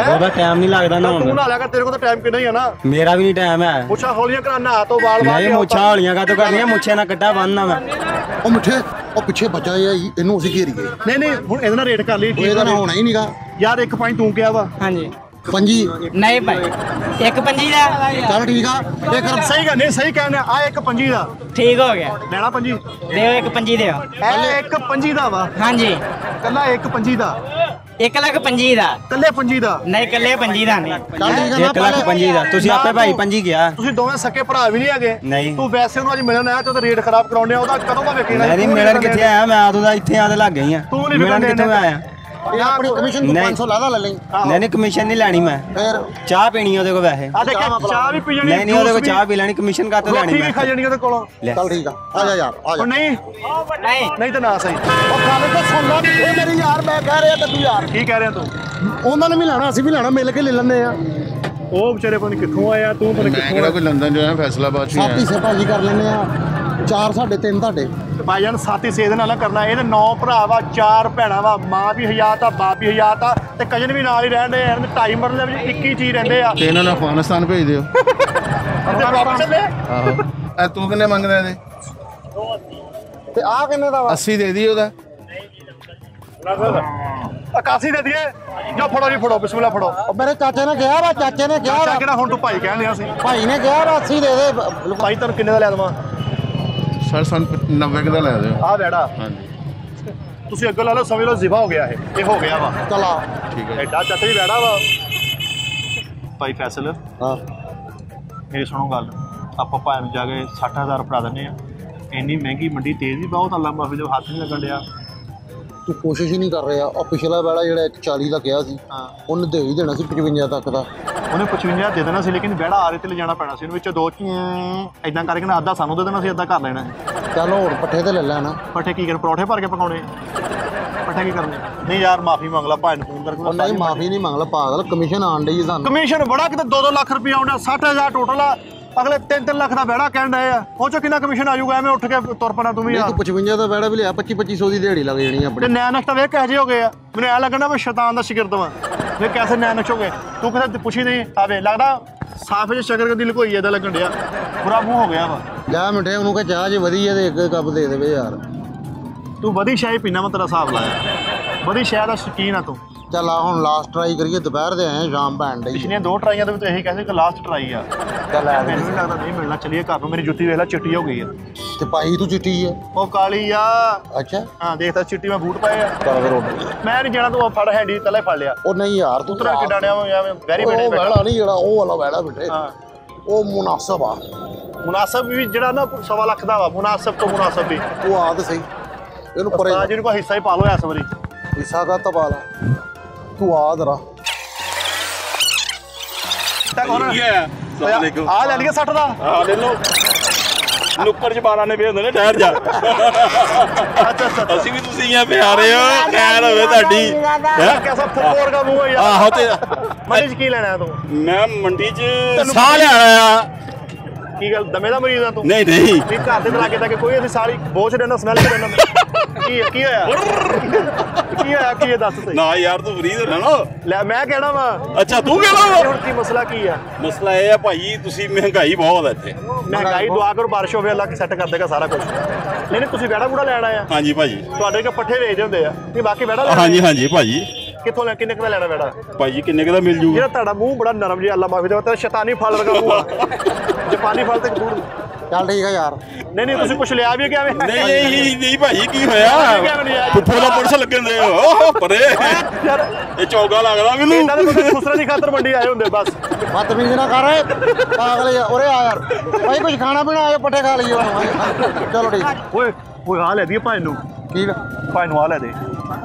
Speaker 6: ਉਹਦਾ ਟਾਈਮ ਨਹੀਂ ਲੱਗਦਾ ਨਾ
Speaker 2: ਤੂੰ ਨਾ ਲਿਆ ਤੇਰੇ ਕੋਲ ਤਾਂ ਟਾਈਮ ਕਿੰਨਾ ਹੀ ਆ ਨਾ
Speaker 6: ਮੇਰਾ ਵੀ ਨਹੀਂ ਟਾਈਮ ਹੈ
Speaker 2: ਮੁੱਛਾਂ ਹੌਲੀਆਂ ਕਰਾ ਨਹਾ ਤੋਂ ਵਾਲ ਵਾਲ
Speaker 6: ਨਹੀਂ ਮੁੱਛਾਂ ਹੌਲੀਆਂ ਕਾ ਤੋ ਕਰਨੀਆਂ ਮੁੱਛਾਂ ਨਾਲ ਕੱਟਾ ਬੰਨਣਾ ਮੈਂ
Speaker 1: ਉਹ ਮਿੱਠੇ ਉਹ ਪਿੱਛੇ ਬੱਚਾ ਇਹ ਇਹਨੂੰ ਅਸੀਂ ਘੇਰੀਏ
Speaker 2: ਨਹੀਂ ਨਹੀਂ ਹੁਣ ਇਹਦੇ ਨਾਲ ਰੇਟ ਕਰ ਲਈ
Speaker 1: ਉਹ ਇਹਦਾ ਨਾ ਹੋਣਾ ਹੀ ਨਹੀਂਗਾ
Speaker 2: ਯਾਰ ਇੱਕ ਪੁਆਇੰਟ ਤੂੰ ਕਿਹਾ ਵਾ
Speaker 5: ਹਾਂਜੀ
Speaker 1: ਪੰਜੀ
Speaker 5: ਨਹੀਂ ਭਾਈ ਇੱਕ 25 ਦਾ
Speaker 1: ਚੱਲ ਠੀਕ ਆ ਇਹ ਕਰ
Speaker 2: ਸਹੀ ਗੱਲ ਨਹੀਂ ਸਹੀ ਕਹਿੰਦੇ ਆ ਇੱਕ 25 ਦਾ
Speaker 5: ਠੀਕ ਹੋ ਗਿਆ
Speaker 2: ਲੈਣਾ 25
Speaker 5: ਦਿਓ ਇੱਕ 25 ਦਿਓ
Speaker 2: ਇਹ ਇੱਕ 25 ਦਾ ਵਾ
Speaker 5: ਹਾਂਜੀ
Speaker 2: ਕੱਲਾ ਇੱਕ 25 ਦਾ
Speaker 5: 1,25,000 ਦਾ
Speaker 2: ਕੱਲੇ 25 ਦਾ
Speaker 5: ਨਹੀਂ ਕੱਲੇ 25 ਦਾ ਨਹੀਂ
Speaker 1: ਚੱਲ ਠੀਕ ਆ ਨਾ
Speaker 6: 1,25,000 ਦਾ ਤੁਸੀਂ ਆਪੇ ਭਾਈ 25 ਗਿਆ
Speaker 2: ਤੁਸੀਂ ਦੋਵੇਂ ਸਕੇ ਭਰਾ ਵੀ ਨਹੀਂ ਹੈਗੇ
Speaker 6: ਨਹੀਂ।
Speaker 2: ਤੂੰ ਵੈਸੇ ਉਹਨੂੰ ਅੱਜ ਮਿਲਣ ਆਇਆ ਤੇ ਉਹਦਾ ਰੇਟ ਖਰਾਬ ਕਰਾਉਣੇ ਆ ਉਹਦਾ ਕਦੋਂ ਦਾ ਵੇਖੇਗਾ
Speaker 6: ਮੇਰੀ ਮਿਲਣ ਕਿੱਥੇ ਆਇਆ ਮੈਂ ਆਦੋਂ ਦਾ ਇੱਥੇ ਆਦੇ ਲੱਗ ਗਈ ਆ
Speaker 2: ਤੂੰ ਨਹੀਂ
Speaker 6: ਮਿਲਣ
Speaker 2: ਵਿਕਣ
Speaker 6: ਕਿੱਥੋਂ
Speaker 2: ਦੇਣਾ।
Speaker 6: ਆਇਆ
Speaker 1: ਇਹ ਆਪਣੀ ਕਮਿਸ਼ਨ ਨੂੰ
Speaker 6: ਨਹੀਂ।
Speaker 1: 500 ਲਾਦਾ ਲੈ ਲਈ
Speaker 6: ਨਹੀਂ ਨਹੀਂ ਕਮਿਸ਼ਨ ਨਹੀਂ ਲੈਣੀ ਮੈਂ
Speaker 1: ਫਿਰ
Speaker 6: ਚਾਹ ਪੀਣੀ ਉਹਦੇ ਕੋਲ ਵੈਸੇ
Speaker 2: ਆ ਦੇਖ ਚਾਹ ਵੀ ਪੀ ਜਾਣੀ
Speaker 6: ਨਹੀਂ ਨਹੀਂ ਉਹਦੇ ਕੋਲ ਚਾਹ ਪੀ ਲੈਣੀ ਕਮਿਸ਼ਨ ਕਾਤੋਂ ਲੈਣੀ
Speaker 2: ਰੋਟੀ ਵੀ
Speaker 6: ਮੈਂ
Speaker 2: ਖਾ ਜਾਣੀ ਉਹਦੇ ਕੋਲੋਂ
Speaker 6: ਲੈ
Speaker 1: ਚੱਲ ਠੀਕ ਆ ਆ ਜਾ ਯਾਰ ਆ ਜਾ
Speaker 2: ਉਹ ਨਹੀਂ
Speaker 5: ਨਹੀਂ
Speaker 2: ਨਹੀਂ ਤਾਂ ਨਾ ਸਹੀ
Speaker 1: ਉਹ ਗੱਲ ਤਾਂ ਸੁਣ ਲੈ ਇਹ ਮੇਰੀ ਯਾਰ ਮੈਂ ਕਹਿ ਰਿਹਾ ਤੂੰ ਯਾਰ
Speaker 2: ਕੀ ਕਹਿ ਰਿਹਾ ਤੂੰ
Speaker 1: ਉਹਨਾਂ ਨੇ ਵੀ ਲੈਣਾ ਅਸੀਂ ਵੀ ਲੈਣਾ ਮਿਲ ਕੇ ਲੈ ਲੈਂਦੇ ਆ
Speaker 2: ਉਹ ਵਿਚਾਰੇ ਪਤਾ ਨੀ ਕਿੱਥੋਂ ਆਇਆ ਤੂੰ ਪਤਾ ਨੀ
Speaker 7: ਮੈਂ
Speaker 2: ਕਿੱਥੋਂ
Speaker 7: ਕਿਹੜਾ ਕੋਈ ਲੰਦਨ ਜੋ ਹੈ ਫੈਸਲਾਬਾਦ ਚ ਹੀ
Speaker 1: ਸਾਥੀ
Speaker 7: ਹੈ
Speaker 1: ਸੇ ਭਾਜੀ ਕਰ ਲੈਂਦੇ ਆ 4 3.5 ਤੁਹਾਡੇ
Speaker 2: ਭਾਈ ਜਾਨ ਸਾਥੀ ਸੇ ਦੇ ਨਾਲ ਨਾ ਕਰਨਾ ਇਹਦੇ 9 ਭਰਾ ਵਾ 4 ਭੈਣਾਂ ਵਾ ਮਾਂ ਵੀ ਹਯਾਤ ਆ ਬਾਪ ਵੀ ਹਯਾਤ ਆ ਤੇ ਕਜਨ ਵੀ ਨਾਲ ਹੀ ਰਹਿੰਦੇ ਆ ਇਹਨਾਂ ਦੇ 2.5 ਮਰਲੇ ਵਿੱਚ 21 ਚੀਜ਼ ਰਹਿੰਦੇ ਆ
Speaker 7: ਤੇ ਇਹਨਾਂ ਨੂੰ ਅਫਗਾਨਿਸਤਾਨ ਭੇਜ ਦਿਓ
Speaker 2: ਤੇ ਵਾਪਸ ਚੱਲੇ
Speaker 7: ਆਹੋ ਇਹ ਤੂੰ ਕਿੰਨੇ ਮੰਗਦਾ ਇਹਦੇ
Speaker 1: ਤੇ ਆ ਕਿੰਨੇ ਦਾ ਵਾ
Speaker 7: 80 ਦੇ ਦੀ ਉਹਦਾ
Speaker 2: 81 ਦੇ ਦਈਏ ਜਾ ਫੜੋ ਜੀ ਫੜੋ ਬਿਸਮਿਲ੍ਲਾ ਫੜੋ
Speaker 1: ਉਹ ਮੇਰੇ ਚਾਚੇ ਨੇ ਕਿਹਾ ਵਾ ਚਾਚੇ ਨੇ ਕਿਹਾ
Speaker 2: ਚਾਚਾ
Speaker 1: ਵਾ
Speaker 2: ਕਿਹੜਾ ਹੁਣ ਤੂੰ ਭਾਈ ਕਹਿਣ ਲਿਆ ਸੀ
Speaker 1: ਭਾਈ ਨੇ ਕਿਹਾ ਵਾ 80 ਦੇ ਦੇ
Speaker 2: ਭਾਈ ਤੈਨੂੰ ਕਿੰਨੇ ਦਾ ਲੈ ਦਵਾਂ
Speaker 7: ਸਰ ਸਾਨੂੰ 90 ਦਾ ਲੈ ਦਿਓ
Speaker 2: ਆਹ ਬੈੜਾ
Speaker 7: ਹਾਂਜੀ
Speaker 2: ਤੁਸੀਂ ਅੱਗੇ ਲਾ ਲਓ ਸਮਝ ਲਓ ਜ਼ਿਬਾ ਹੋ ਗਿਆ ਇਹ ਹੋ ਗਿਆ ਵਾ
Speaker 1: ਚਲਾ
Speaker 7: ਠੀਕ ਹੈ
Speaker 2: ਐਡਾ ਚਾਚਾ ਜੀ ਬੈੜਾ ਵਾ ਭਾਈ ਫੈਸਲ
Speaker 1: ਹਾਂ
Speaker 2: ਮੇਰੀ ਸੁਣੋ ਗੱਲ ਆਪਾਂ ਭਾਵੇਂ ਨੂੰ ਜਾ ਕੇ 60000 ਫੜਾ ਦਿੰਦੇ ਆ ਇੰਨੀ ਮਹਿੰਗੀ ਮੰਡੀ ਤੇਜ਼ ਵੀ ਬਹੁਤ ਅੱਲਾ ਮਾਫੀ ਜੋ ਹੱਥ ਨਹੀਂ ਲੱਗਣ ਡਿਆ
Speaker 1: ਤੂੰ ਕੋਸ਼ਿਸ਼ ਹੀ ਨਹੀਂ ਕਰ ਰਿਹਾ ਉਹ ਪਿਛਲਾ ਵੇਲਾ ਜਿਹੜਾ 140 ਦਾ ਕਿਹਾ ਸੀ
Speaker 2: ਹਾਂ
Speaker 1: ਉਹਨੇ ਦੇ ਹੀ ਦੇਣਾ ਸੀ 55 ਤੱਕ ਦਾ
Speaker 2: ਉਹਨੇ 55 ਦੇ ਦੇਣਾ ਸੀ ਲੇਕਿਨ ਬੈੜਾ ਆਰੇ ਤੇ ਲੈ ਜਾਣਾ ਪੈਣਾ ਸੀ ਉਹਨੂੰ ਵਿੱਚੋਂ ਦੋ ਇਦਾਂ ਕਰਕੇ ਨਾ ਅੱਧਾ ਸਾਨੂੰ ਦੇ ਦੇਣਾ ਸੀ ਅੱਧਾ ਕਰ ਲੈਣਾ
Speaker 1: ਚੱਲ ਹੋਰ ਪੱਠੇ ਤੇ ਲੈ ਲੈਣਾ
Speaker 2: ਪੱਠੇ ਕੀ ਕਰਨ ਪਰੌਠੇ ਭਰ ਕੇ ਪਕਾਉਣੇ ਪੱਠੇ ਕੀ ਕਰਨੇ ਨਹੀਂ ਯਾਰ ਮਾਫੀ ਮੰਗ ਲਾ ਭਾਈ ਨੂੰ ਫੋਨ ਕਰਕੇ
Speaker 1: ਉਹ ਨਹੀਂ ਮਾਫੀ ਨਹੀਂ ਮੰਗ ਲਾ ਪਾਗਲ ਕਮਿਸ਼ਨ ਆਣ ਡਈ ਸਾਨੂੰ
Speaker 2: ਕਮਿਸ਼ਨ ਬੜਾ ਕਿਤੇ 2-2 ਲੱਖ ਰੁਪਏ ਆਉਂਦਾ 60000 ਟੋਟਲ ਆ ਅਗਲੇ 3-3 ਲੱਖ ਦਾ ਬੈੜਾ ਕਹਿਣ ਡਏ ਆ ਉਹ ਚੋਂ ਕਿੰਨਾ ਕਮਿਸ਼ਨ ਆ ਜਾਊਗਾ ਐਵੇਂ ਉੱਠ ਕੇ ਤੁਰ ਪਣਾ ਤੂੰ ਵੀ ਆ
Speaker 1: ਤੂੰ 55 ਦਾ ਬੈੜਾ ਵੀ ਲਿਆ 2500 ਦੀ ਦਿਹਾੜੀ ਲੱਗ ਜਾਣੀ
Speaker 2: ਤੇ
Speaker 1: ਆਪਣੀ
Speaker 2: ਨੈਣ ਨਕਸ਼ਾ ਵੇਖ ਕਹੇ ਹੋ ਗਏ ਆ ਮੈਨੂੰ ਐ ਲੱਗਣਾ ਮੈਂ ਸ਼ੈਤਾਨ ਦਾ ਸ਼ਾਗਿਰਦ ਵਾਂ ਵੇ ਕੈਸੇ ਨੈਣ ਨਕਸ਼ ਹੋ ਗਏ ਤੂੰ ਕਿਤੇ ਪੁੱਛੀ ਨਹੀਂ ਆਵੇ ਲੱਗਦਾ ਸਾਫ ਜੇ ਸ਼ਕਰ ਦੀ ਲਕੋਈ ਇਹਦਾ ਲੱਗਣ ਡਿਆ ਬੁਰਾ ਮੂੰਹ ਹੋ ਗਿਆ ਵਾ
Speaker 1: ਜਾ ਮਿੰਟੇ ਉਹਨੂੰ ਕਹ ਚਾਹ ਜੇ ਵਧੀ ਹੈ ਤੇ ਇੱਕ ਕੱਪ ਦੇ ਦੇਵੇ ਯਾਰ
Speaker 2: ਤੂੰ ਵਧੀ ਸ਼ਾਹੀ ਪੀਣਾ ਮੈਂ ਤੇਰਾ ਹਿਸਾਬ ਲਾਇਆ ਵਧੀ ਸ਼ਾਹ ਦਾ ਸ਼ੌਕੀਨ ਆ ਤੂੰ
Speaker 1: ਚੱਲ ਆ ਹੁਣ ਲਾਸਟ ਟਰਾਈ ਕਰੀਏ ਦੁਪਹਿਰ ਦੇ ਆਏ ਸ਼ਾਮ ਪੈਣ ਡਈ
Speaker 2: ਪਿਛਲੀਆਂ 2 ਟਰਾਈਆਂ ਦੇ ਵਿੱਚ ਇਹੀ ਕਹਿੰਦੇ ਕਿ ਲਾਸਟ ਟਰਾਈ ਆ
Speaker 1: ਚੱਲ ਆ
Speaker 2: ਮੈਨੂੰ ਵੀ ਲੱਗਦਾ ਨਹੀਂ ਮਿਲਣਾ। ਚਲੀਏ ਘਰ ਨੂੰ, ਮੇਰੀ ਜੁੱਤੀ ਵੇਖ ਲੈ ਚਿੱਟੀ ਹੋ ਗਈ ਆ।
Speaker 1: ਤੇ ਪਾਈ ਤੂੰ ਚਿੱਟੀ ਹੈ
Speaker 2: ਉਹ ਕਾਲੀ ਆ।
Speaker 1: ਅੱਛਾ
Speaker 2: ਹਾਂ ਦੇਖਦਾ ਚਿੱਟੀ ਮੈਂ ਬੂਟ ਪਾਏ ਆ।
Speaker 1: ਚੱਲ ਫਿਰ ਉੱਡ
Speaker 2: ਮੈਂ ਨਹੀਂ ਜਾਣਾ, ਤੂੰ ਫੜ ਹੈਂਡੀ ਪਹਿਲਾਂ ਹੀ ਫੜ ਲਿਆ।
Speaker 1: ਉਹ ਨਹੀਂ ਯਾਰ ਤੂੰ
Speaker 2: ਉਤਰਾ ਕਿੱਡਾ ਡਿਆ ਐਵੇਂ ਵੈਰੀ
Speaker 1: ਉਹ
Speaker 2: ਬੈਠੇ
Speaker 1: ਵਹਿੜਾ ਨਹੀਂ ਜਿਹੜਾ ਉਹ ਵਾਲਾ ਵਹਿੜਾ ਬੇਟੇ
Speaker 2: ਹਾਂ
Speaker 1: ਉਹ ਮੁਨਾਸਬ ਆ
Speaker 2: ਮੁਨਾਸਬ ਵੀ ਜਿਹੜਾ ਨਾ 1.25 ਲੱਖ ਦਾ ਵਾ। ਮੁਨਾਸਬ ਤੋਂ ਮੁਨਾਸਬ ਵੀ
Speaker 1: ਉਹ ਆ ਤੇ ਸਹੀ ਇਹਨੂੰ ਪਰੇ
Speaker 2: ਉਸਤਾਦ ਜੀ ਨੂੰ ਕੋਈ ਹਿੱਸਾ ਹੀ ਪਾ ਲਓ ਇਸ ਵਾਰੀ।
Speaker 1: ਹਿੱਸਾ ਕਾ ਤਬਾਲਾ ਤੂੰ ਆ ਜਰਾ
Speaker 2: ਆ ਲੈ ਲਈਏ 60 ਦਾ।
Speaker 8: ਆ ਲੈ ਲਓ ਨੁੱਕਰ ਜਬਾਨਾਂ ਨੇ ਵੀ ਹੁੰਦੇ ਨੇ ਠਹਿਰ ਜਾ।
Speaker 2: ਅੱਛਾ ਅੱਛਾ
Speaker 8: ਅਸੀਂ ਵੀ ਤੁਸੀਂ ਆ ਪਿਆਰੇ ਹੋ, ਖੈਰ ਹੋਵੇ ਤੁਹਾਡੀ।
Speaker 2: ਕਿਹਦਾ ਫੋਰ ਦਾ ਮੂੰਹ ਹੈ ਯਾਰ।
Speaker 8: ਆਹੋ ਤੇ
Speaker 2: ਮੰਡੀ ਚ ਕੀ ਲੈਣਾ ਤੂੰ?
Speaker 8: ਮੈਂ ਮੰਡੀ 'ਚ ਸਾਹ ਲਿਆਣਾ ਆ।
Speaker 2: ਕੀ ਗੱਲ ਦਮੇ ਦਾ ਮਰੀਜ਼ ਆ ਤੂੰ?
Speaker 8: ਨਹੀਂ ਨਹੀਂ
Speaker 2: ਵੀ ਘਰ ਦੇ ਲਾਗੇ ਤੱਕ ਕੋਈ ਅਸੀਂ ਸਾਲੀ ਬੋਝ ਦੇਣਾ ਸਮੈਲ ਕਰਨਾ। ਕੀ ਹੋਇਆ ਕੀ ਹੋਇਆ ਕੀ ਹੈ ਦੱਸ ਸਹੀ।
Speaker 8: ਨਾ ਯਾਰ ਤੂੰ ਫਰੀਦ ਰਹਿਣਾ ਨਾ।
Speaker 2: ਲੈ ਮੈਂ ਕਹਿਣਾ ਵਾ।
Speaker 8: ਅੱਛਾ ਤੂੰ ਕਹਿਣਾ
Speaker 2: ਇਹ
Speaker 8: ਵਾ।
Speaker 2: ਹੁਣ ਕੀ ਮਸਲਾ ਕੀ ਆ?
Speaker 8: ਮਸਲਾ ਇਹ ਆ ਭਾਈ ਤੁਸੀਂ ਮਹਿੰਗਾਈ ਬਹੁਤ ਹੈ ਇੱਥੇ।
Speaker 2: ਮਹਿੰਗਾਈ ਦੁਆ ਕਰੋ ਬਾਰਿਸ਼ ਹੋਵੇ ਅੱਲਾ ਸੈੱਟ ਕਰ ਦੇਗਾ ਸਾਰਾ ਕੁਝ। ਨਹੀਂ ਤੁਸੀਂ ਬੈੜਾ ਬੂੜਾ ਲੈਣਾ ਆ?
Speaker 8: ਹਾਂਜੀ ਭਾਜੀ
Speaker 2: ਤੁਹਾਡੇ ਕੋਲ ਪੱਠੇ ਵੇਚਦੇ ਹੁੰਦੇ ਆ ਨਹੀਂ ਬਾਕੀ ਬੈੜਾ ਲੈਣਾ?
Speaker 8: ਹਾਂਜੀ ਹਾਂਜੀ ਭਾਜੀ।
Speaker 2: ਕਿੱਥੋਂ ਲੈ ਕਿੰਨੇ ਕੁ ਦਾ ਲੈਣਾ ਬੈੜਾ?
Speaker 8: ਭਾਜੀ ਕਿੰਨੇ ਕੁ ਦਾ ਮਿਲ ਜੂ?
Speaker 2: ਜਿਹੜਾ ਤੁਹਾਡਾ ਮੂੰਹ ਬੜਾ ਨਰਮ ਜਿਹਾ ਅੱਲਾ ਮਾਫੀ ਦੇਵੇ ਤੇਰਾ ਸ਼ੈਤਾਨੀ ਫਲ ਲਗਾ ਮੂੰਹ ਆ। ਜਾਪਾਨੀ ਫਲ ਤੇ ਦੂਰ।
Speaker 1: ਚੱਲ ਠੀਕ ਹੈ ਯਾਰ
Speaker 2: ਨਹੀਂ ਤੁਸੀਂ ਕੁਛ ਲਿਆ ਵੀ ਕਿਵੇਂ?
Speaker 8: ਨਹੀਂ ਨਹੀਂ ਨਹੀਂ ਭਾਜੀ ਕੀ ਹੋਇਆ? ਫੁੱਫੋ ਦਾ ਪੁਲਿਸ ਲੱਗਣ ਦੇ ਓਹ ਪਰੇ
Speaker 2: ਯਾਰ
Speaker 8: ਇਹ ਚੌਗਾ ਲੱਗਦਾ ਮੈਨੂੰ।
Speaker 2: ਇਹਨਾਂ ਦੇ ਬੰਦੇ ਖੁਸਰੇ ਦੀ ਖਾਤਰ ਮੰਡੀ ਆਏ ਹੁੰਦੇ ਬਸ।
Speaker 1: ਬਦਤਮੀਜ਼ ਨਾ ਕਰ ਪਾਗਲ ਯਾਰ ਉਰੇ ਆ ਯਾਰ ਭਾਈ ਕੁਝ ਖਾਣਾ ਪੀਣਾ ਆਇਆ ਪੱਠੇ ਖਾ ਲਈਏ ਚਲੋ ਠੀਕ
Speaker 2: ਓਏ ਓਏ ਆ ਲੈ ਦੀ ਭਾਈ ਨੂੰ।
Speaker 1: ਠੀਕ ਆ
Speaker 2: ਭਾਈ ਨੂੰ ਆ ਲੈ ਦੇ।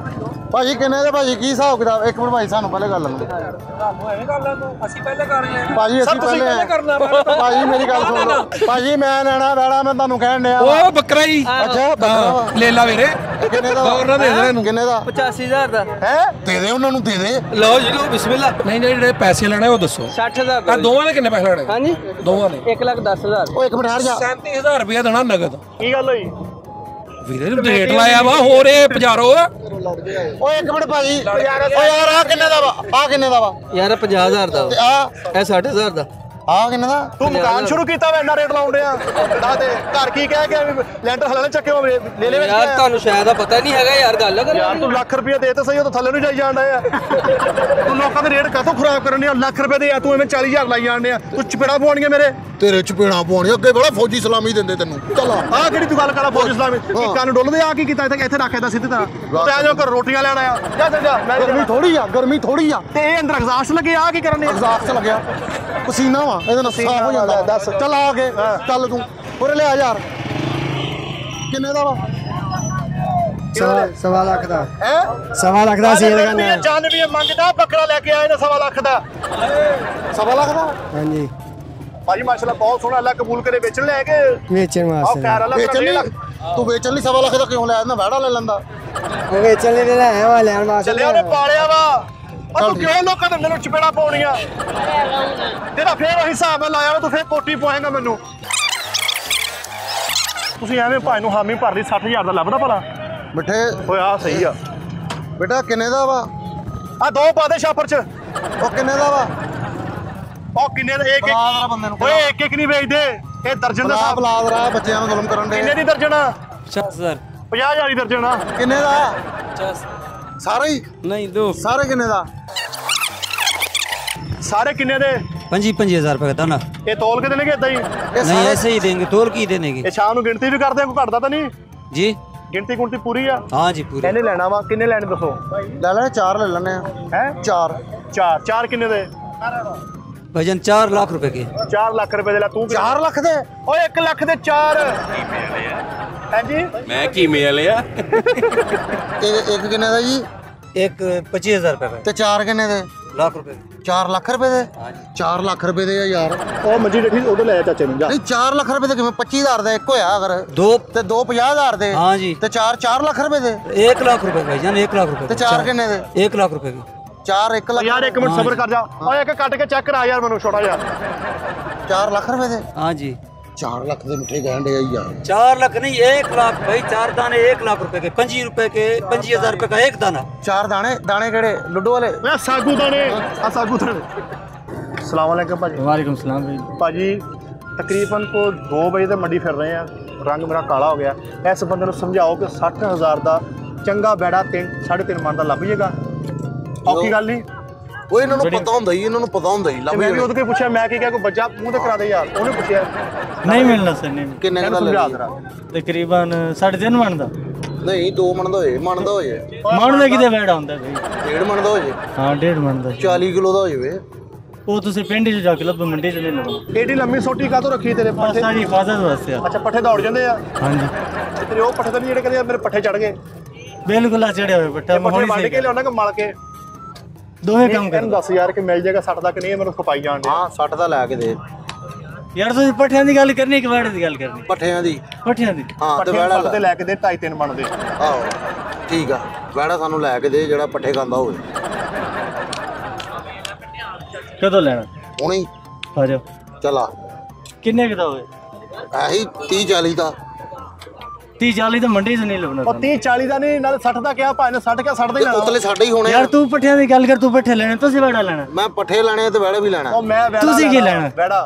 Speaker 1: ਭਾਜੀ ਕਿੰਨੇ ਦੇ ਭਾਜੀ ਕੀ ਹਿਸਾਬ ਕਿਤਾਬ ਇੱਕ ਮਿੰਟ ਭਾਈ ਸਾਨੂੰ ਪਹਿਲੇ ਗੱਲ ਲਓ
Speaker 3: ਅਸੀਂ ਪਹਿਲੇ ਕਰ ਰਹੇ ਹਾਂ
Speaker 1: ਭਾਜੀ ਅਸੀਂ ਪਹਿਲੇ ਭਾਜੀ ਮੇਰੀ ਗੱਲ ਸੁਣ ਲਓ ਭਾਜੀ ਮੈਂ ਲੈਣਾ ਵੈੜਾ ਮੈਂ ਤੁਹਾਨੂੰ ਕਹਿਣ ਡਿਆ
Speaker 4: ਉਹ ਬੱਕਰਾ ਹੀ
Speaker 1: ਅੱਛਾ ਬੱਕਰਾ ਵਾ
Speaker 4: ਲੈ ਲਾ ਵੀਰੇ
Speaker 1: ਕਿੰਨੇ ਦਾ
Speaker 4: ਉਹਨਾਂ ਦੇ ਦੇ ਇਹਨੂੰ
Speaker 1: ਕਿੰਨੇ ਦਾ
Speaker 5: 85000 ਦਾ
Speaker 1: ਹੈ ਦੇ ਦੇ ਉਹਨਾਂ ਨੂੰ ਦੇ ਦੇ
Speaker 4: ਲਓ ਜੀ ਲਓ ਬਿਸਮਿਲ੍ਲਾ ਨਹੀਂ ਨਹੀਂ ਜਿਹੜੇ ਪੈਸੇ ਲੈਣੇ ਉਹ ਦੱਸੋ
Speaker 5: 60000
Speaker 4: ਆ ਦੋਵਾਂ ਦੇ ਕਿੰਨੇ ਪੈਸੇ ਲੈਣੇ
Speaker 5: ਹਾਂਜੀ
Speaker 4: ਦੋਵਾਂ ਦੇ
Speaker 5: 1,10,000
Speaker 1: ਉਹ ਇੱਕ ਮਿੰਟ ਠਹਿਰ ਜਾ
Speaker 4: 37000 ਰੁਪਇਆ ਦੇਣਾ ਨਗਦ
Speaker 2: ਕੀ ਗੱਲ ਹੋਈ?
Speaker 4: ਵੀਰੇ ਨੂੰ ਰੇਟ ਲਾਇਆ ਵਾ ਹੋਰ ਇਹ ਪਜਾਰੋ
Speaker 1: ਓਏ ਇੱਕ ਮਿੰਟ ਭਾਜੀ ਓ ਯਾਰ ਆ ਕਿੰਨੇ ਦਾ ਵਾ ਆ ਕਿੰਨੇ ਦਾ ਵਾ
Speaker 5: ਯਾਰ 50000 ਦਾ
Speaker 1: ਤੇ ਆ
Speaker 5: ਇਹ 60000 ਦਾ
Speaker 1: ਆ ਕਿੰਨੇ ਦਾ
Speaker 2: ਤੂੰ ਮਕਾਨ ਸ਼ੁਰੂ ਕੀਤਾ ਵਾ ਇੰਨਾ ਰੇਟ ਲਾਉਣ ਡਿਆ। ਦੱਸ ਦੇ ਘਰ ਕੀ ਕਹਿ ਕੇ ਲੈਂਟਰ ਹਲਾਣੇ ਚੱਕੇ ਹੋ ਲੈ ਲੈ ਵਿੱਚ
Speaker 5: ਯਾਰ ਤੁਹਾਨੂੰ ਸ਼ਾਇਦ ਦਾ ਪਤਾ ਨਹੀਂ ਹੈਗਾ ਯਾਰ ਗੱਲ ਕਰ
Speaker 2: ਯਾਰ ਤੂੰ ਲੱਖ ਰੁਪਏ ਦੇ ਤਾਂ ਸਹੀ ਉਹ ਤਾਂ ਥੱਲੇ ਨੂੰ ਜਾਈ ਜਾਂਦਾ ਆ। ਤੂੰ ਲੋਕਾਂ ਦੇ ਰੇਟ ਕਾਹਤੋਂ ਖਰਾਬ ਕਰਨ ਡਿਆ? ਲੱਖ ਰੁਪਏ ਦੇ ਆ ਤੂੰ ਐਵੇਂ 40000 ਲਾਈ ਜਾਣ ਡਿਆ। ਤੂੰ ਚਪੇੜਾ ਪਵਾਉਣੀਆਂ ਮੇਰੇ
Speaker 1: ਤੇਰੇ ਚਪੇੜਾ ਪਾਉਣੀ ਅੱਗੇ ਬੜਾ ਫੌਜੀ ਸਲਾਮੀ ਦਿੰਦੇ ਤੈਨੂੰ ਚੱਲ
Speaker 2: ਆਹ ਕਿਹੜੀ ਤੂੰ ਗੱਲ ਕਰਾ ਫੌਜ ਇਸਲਾਮੀ ਕੰਨ ਡੁੱਲਦੇ ਆ ਕੀ ਕੀਤਾ ਇੱਥੇ ਰੱਖ ਇਹਦਾ ਸਿੱਧੀ ਤਰ੍ਹਾਂ ਤੇ ਆ ਜਾ ਘਰ ਰੋਟੀਆਂ ਲੈਣ ਆਇਆ ਜਾ ਮੈਂ
Speaker 1: ਗਰਮੀ ਥੋੜੀ ਆ ਗਰਮੀ ਥੋੜੀ ਆ
Speaker 2: ਤੇ ਇਹ ਅੰਦਰ ਐਗਜ਼ਾਸਟ ਲੱਗੇ ਆ ਕੀ ਕਰਨ ਡਿਆ?
Speaker 1: ਐਗਜ਼ਾਸਟ ਚ ਲੱਗਿਆ ਪਸੀਨਾ ਵਾ ਇਹਦੇ ਨਾਲ ਸਾਫ ਹੋ ਜਾਂਦਾ
Speaker 2: ਦੱਸ।
Speaker 1: ਚੱਲ ਆ ਕੇ ਚੱਲ ਤੂੰ ਉਰੇ ਲਿਆ ਯਾਰ ਕਿੰਨੇ ਦਾ ਵਾ
Speaker 6: ਸਵਾ ਲੱਖ ਦਾ
Speaker 2: ਹੈ
Speaker 6: ਸਵਾ ਲੱਖ ਦਾ ਸੇਲ ਕਰਨਾ
Speaker 2: ਜਾਨਵੀ ਮੰਗਦਾ ਬੱਕਰਾ ਲੈ ਕੇ ਆਏ ਨੇ 1.25 ਲੱਖ ਦਾ।
Speaker 1: ਸਵਾ ਲੱਖ ਦਾ
Speaker 6: ਹਾਂਜੀ
Speaker 2: ਭਾਜੀ ਮਾਸ਼ਾਅੱਲਾ ਬਹੁਤ ਸੋਹਣਾ ਅੱਲਾ ਕਬੂਲ ਕਰੇ ਵੇਚਣ ਲੈ ਕੇ
Speaker 6: ਵੇਚਣ
Speaker 2: ਆਹ
Speaker 6: ਵਾਸਤੇ
Speaker 2: ਖੈਰ ਅੱਲਾ
Speaker 1: ਵੇਚਣ ਲਈ ਤੂੰ ਵੇਚਣ ਲਈ ਸਵਾ ਲੱਖ ਦਾ ਕਿਉਂ ਲਿਆ ਇਹਨਾਂ ਵਹਿੜਾ ਲੈ ਲੈਂਦਾ
Speaker 6: ਉਹ ਵੇਚਣ ਲਈ ਲੈ ਆਇਆ ਵਾ ਲੈਣ ਵਾਸਤੇ
Speaker 2: ਚੱਲਿਆ ਉਹਨੇ ਪਾਲਿਆ ਵਾ। ਆ ਤੂੰ ਕਿਉਂ ਲੋਕਾਂ ਦੇ ਅੰਦਰ ਨੂੰ ਚਪੇੜਾ ਪਾਉਣੀਆਂ? ਤੇਰਾ ਫੇਰ ਉਹੀ ਹਿਸਾਬ ਨਾਲ ਲਾਇਆ ਵਾ ਤੂੰ ਫੇਰ ਕੋਟੀ ਪਵਾਏਗਾ ਮੈਨੂੰ। ਤੁਸੀਂ ਐਵੇਂ ਭਾਈ ਨੂੰ ਹਾਮੀ ਭਰ ਲਈ 60000 ਦਾ ਲੱਭਦਾ ਭਲਾ?
Speaker 1: ਮਿੱਠੇ
Speaker 2: ਓਏ ਆ ਸਹੀ ਆ।
Speaker 1: ਬੇਟਾ ਕਿੰਨੇ ਦਾ ਵਾ
Speaker 2: ਆ ਦੋ ਪਾ ਦੇ ਛਾਪਰ ਚ।
Speaker 1: ਉਹ ਕਿੰਨੇ ਦਾ ਵਾ
Speaker 2: ਉਹ ਕਿੰਨੇ ਦਾ ਇੱਕ
Speaker 1: ਬੁਲਾ ਜ਼ਰਾ ਬੰਦੇ ਨੂੰ
Speaker 2: ਓਏ ਇੱਕ ਨਹੀਂ ਵੇਚਦੇ ਇਹ ਦਰਜਨ ਦਾ
Speaker 1: ਬੁਲਾ
Speaker 2: ਹਿਸਾਬ।
Speaker 1: ਬੁਲਾ ਜ਼ਰਾ ਬੱਚਿਆਂ ਨੂੰ ਜ਼ੁਲਮ ਕਰਨ ਦੇ
Speaker 2: ਕਿੰਨੇ ਦੀ ਦਰਜਨ ਆ?
Speaker 5: 70000
Speaker 2: 50,000 ਦੀ ਦਰਜਨ ਆ।
Speaker 1: ਕਿੰਨੇ ਦਾ ਸਾਰੇ ਹੀ
Speaker 5: ਨਹੀਂ ਦੋ
Speaker 1: ਸਾਰੇ ਕਿੰਨੇ ਦਾ
Speaker 2: ਸਾਰੇ ਕਿੰਨੇ ਦੇ?
Speaker 5: 5000 रुपए का दाना
Speaker 2: ਇਹ ਤੋਲ ਕੇ ਦੇਣਗੇ ਇਦਾਂ ਹੀ?
Speaker 1: ਇਹ
Speaker 5: नहीं
Speaker 1: ਸਾਰੇ
Speaker 5: ऐसे ही देंगे तोल की देने की
Speaker 2: ਇਹ ਸ਼ਾਮ ਨੂੰ ਗਿਣਤੀ ਵੀ ਕਰਦੇ ਆ ਕੋਈ ਘਟਦਾ ਤਾਂ ਨਹੀਂ?
Speaker 5: जी
Speaker 2: ਗਿਣਤੀ ਗੁਣਤੀ ਪੂਰੀ ਆ?
Speaker 5: हाँ जी पूरे
Speaker 2: ਇਹਨੇ ਲੈਣਾ ਵਾ ਕਿੰਨੇ ਲੈਣੇ ਦੱਸੋ?
Speaker 1: ਲੈ ਲੈ ਚਾਰ ਲੈ ਲੈਣੇ ਆ
Speaker 2: ਹੈ
Speaker 1: ਚਾਰ
Speaker 2: ਚਾਰ ਕਿੰਨੇ ਦੇ?
Speaker 5: भजन 4 लाख रुपए के
Speaker 2: 4 ਲੱਖ ਰੁਪਏ ਦੇ ਲੈ ਤੂੰ
Speaker 1: 4 ਲੱਖ ਦੇ
Speaker 2: ਓਏ 1 ਲੱਖ ਦੇ 4 ਹਾਂਜੀ
Speaker 8: ਮੈਂ ਕੀ ਮੇਲ ਆ
Speaker 1: ਇੱਕ ਕਿੰਨੇ ਦਾ ਜੀ
Speaker 5: एक 25000 रुपए का
Speaker 1: ਤੇ ਚਾਰ ਕਿੰਨੇ ਦੇ
Speaker 5: लाख रुपए
Speaker 1: 4 ਲੱਖ ਰੁਪਏ ਦੇ 4 ਲੱਖ ਰੁਪਏ ਦੇ ਆ ਯਾਰ
Speaker 2: ਉਹ ਮੰਜੀ ਡੇਠੀ ਉਹਦੇ ਲੈ ਚਾਚੇ ਨੂੰ ਜਾ।
Speaker 1: ਨਹੀਂ 4 ਲੱਖ ਰੁਪਏ ਦੇ ਕਿਵੇਂ 25000 ਦਾ ਇੱਕ ਹੋਇਆ ਅਗਰ
Speaker 5: दो
Speaker 1: ਤੇ ਦੋ 50000 ਦੇ
Speaker 5: हाँ जी
Speaker 1: ਤੇ 4 ਲੱਖ ਰੁਪਏ ਦੇ
Speaker 5: 1 लाख रुपए भाईजान 1 लाख रुपए
Speaker 1: ਤੇ ਚਾਰ ਕਿੰਨੇ ਦੇ
Speaker 5: 1 लाख रुपए के
Speaker 1: 4 1 ਲੱਖ
Speaker 2: ਯਾਰ 1 ਮਿੰਟ ਸਬਰ ਕਰ ਜਾ ਓਏ ਇੱਕ ਕੱਟ ਕੇ ਚੈੱਕ ਕਰਾ ਯਾਰ ਮੈਨੂੰ ਛੋਟਾ ਜਿਹਾ
Speaker 1: 4 ਲੱਖ ਰੁਪਏ ਦੇ
Speaker 5: हाँ जी
Speaker 1: 4 ਲੱਖ ਦੇ ਮਿੱਠੇ ਕਹਿਣ ਦੇ ਯਾਰ
Speaker 5: 4 लाख नहीं 1 लाख भाई 4 दाने 1 लाख रुपए के 25 रुपए के 25000 रुपए का एक दाना
Speaker 1: ਚਾਰ ਦਾਣੇ ਕਿਹੜੇ ਲੁੱਡੂ ਵਾਲੇ
Speaker 2: ਓਏ ਸਾਗੂ ਦਾਣੇ ਆ ਸਾਗੂ ਦਾਣੇ। ਅਸਲਾਮ ਵਾਲੇਕਮ ਭਾਜੀ।
Speaker 5: वालेकुम सलाम भाई
Speaker 2: ਭਾਜੀ ਤਕਰੀਬਨ ਕੋ 2 ਵਜੇ ਤੇ ਮੰਡੀ ਫਿਰ ਰਹੇ ਆ ਰੰਗ ਮੇਰਾ ਕਾਲਾ ਹੋ ਗਿਆ। ਇਸ ਬੰਦੇ ਨੂੰ ਸਮਝਾਓ ਕਿ 60000 ਦਾ ਚੰਗਾ ਬੈੜਾ 3.5 ਮਣ ਦਾ ਲੱਭ ਜੇਗਾ। ਔਖੀ ਗੱਲ ਨਹੀਂ
Speaker 1: ਉਹ ਇਹਨਾਂ ਨੂੰ ਪਤਾ ਹੁੰਦਾ ਹੀ, ਇਹਨਾਂ ਨੂੰ ਪਤਾ ਹੁੰਦਾ ਹੀ।
Speaker 2: ਤੇ ਮੈਂ ਵੀ ਉਹਦੇ ਕੋਲ ਪੁੱਛਿਆ, ਮੈਂ ਕੀ ਕਿਹਾ ਕੋਈ ਬੱਜਾ ਮੂੰਹ ਤੇ ਕਰਾ ਦੇ ਯਾਰ, ਉਹਨੇ ਪੁੱਛਿਆ
Speaker 9: नहीं मिलना सर नहीं
Speaker 1: ਕਿੰਨੇ ਦਾ
Speaker 2: ਸਮਝਾ
Speaker 1: ਲੈ
Speaker 2: ਜਰਾ
Speaker 9: तकरीबन 3.5 मन का
Speaker 1: ਨਹੀਂ 2 ਮਣ ਦਾ ਹੋਏ, ਮਣ ਦਾ ਹੋ ਜਾਏ,
Speaker 9: मन का कितने बैठ आंदा भाई
Speaker 1: 1.5 ਮਣ ਦਾ ਹੋ ਜਾਏ,
Speaker 9: हाँ 1.5 मन का
Speaker 1: 40 ਕਿਲੋ ਦਾ ਹੋ ਜਾਵੇ।
Speaker 9: वो तुझे पिंड च जाके लब मंडी च नहीं लगना
Speaker 2: ਏਡੀ ਲੰਮੀ ਸੋਟੀ ਕਾਹਤੋਂ ਰੱਖੀ ਤੇਰੇ ਪੱਠੇ?
Speaker 9: सारी हिफाजत वास्ते आ।
Speaker 2: ਅੱਛਾ ਪੱਠੇ ਦੌੜ ਜਾਂਦੇ ਆ
Speaker 9: हाँ जी
Speaker 2: ਤੇ ਤੇਰੇ ਉਹ ਪੱਠੇ ਤਾਂ ਨਹੀਂ ਜਿਹੜੇ ਕਹਿੰਦੇ ਮੇਰੇ ਪੱਠੇ ਚੜ ਗਏ?
Speaker 9: बिल्कुल आ चढ़े हुए बट्टा
Speaker 2: ਪੱਠੇ ਵੰਡ ਕੇ ਲਿਆਉਣਾ ਕਿ ਮਲ ਕੇ?
Speaker 9: दोवें काम कर
Speaker 2: ਇਹਨੂੰ ਦੱਸ ਯਾਰ ਕਿ ਮਿਲ ਜਾਏਗਾ 60 ਤੱਕ ਨਹੀਂ, ਮੈਨੂੰ ਖਪਾਈ ਜਾਣ ਦੇ।
Speaker 1: ਹਾਂ 60 ਦਾ ਲੈ ਕੇ ਦੇ
Speaker 9: यार तुझे पट्ठियां दी गल करनी कि वेड़े दी गल करनी?
Speaker 1: ਪੱਠਿਆਂ ਦੀ।
Speaker 9: पट्ठियां दी
Speaker 1: ਹਾਂ ਤੇ
Speaker 2: ਪੱਠੇ
Speaker 1: ਵੈੜਾ
Speaker 2: 60 ਤੇ ਲੈ ਕੇ ਦੇ 2.5-3 ਮਣ ਦੇ।
Speaker 1: ਆਹੋ ਠੀਕ ਆ, ਵੈੜਾ ਸਾਨੂੰ ਲੈ ਕੇ ਦੇ ਜਿਹੜਾ ਪੱਠੇ ਖਾਂਦਾ ਹੋਵੇ।
Speaker 9: कदों लेना?
Speaker 1: ਹੁਣੇ ਹੀ
Speaker 9: आ जाओ
Speaker 1: ਚਲਾ
Speaker 9: किन्ने का होए?
Speaker 1: ਇਹੀ 30 40 ਦਾ
Speaker 9: 30-40 तो मंडी च नहीं लगना
Speaker 2: ਉਹ 30-40 ਦਾ ਨਹੀਂ, ਨਾਲ 60 ਦਾ ਕਿਹਾ ਭਾਈ ਨੇ, 60 ਕਿਹਾ 60 ਦਾ ਹੀ ਲੈਣਾ।
Speaker 1: ਉਤਲੇ ਸਾਡੇ ਹੀ ਹੋਣੇ ਆ।
Speaker 9: यार तू पट्ठियां दी गल कर, तू पट्ठे लेने तुझे वेड़ा लेना?
Speaker 1: ਮੈਂ ਪੱਠੇ ਲੈਣੇ ਤੇ ਵੈੜੇ ਵੀ ਲੈਣਾ।
Speaker 2: ਉਹ मैं वैड़ा
Speaker 9: ਤੁਸੀਂ ਕੀ ਲੈਣਾ?
Speaker 2: वैड़ा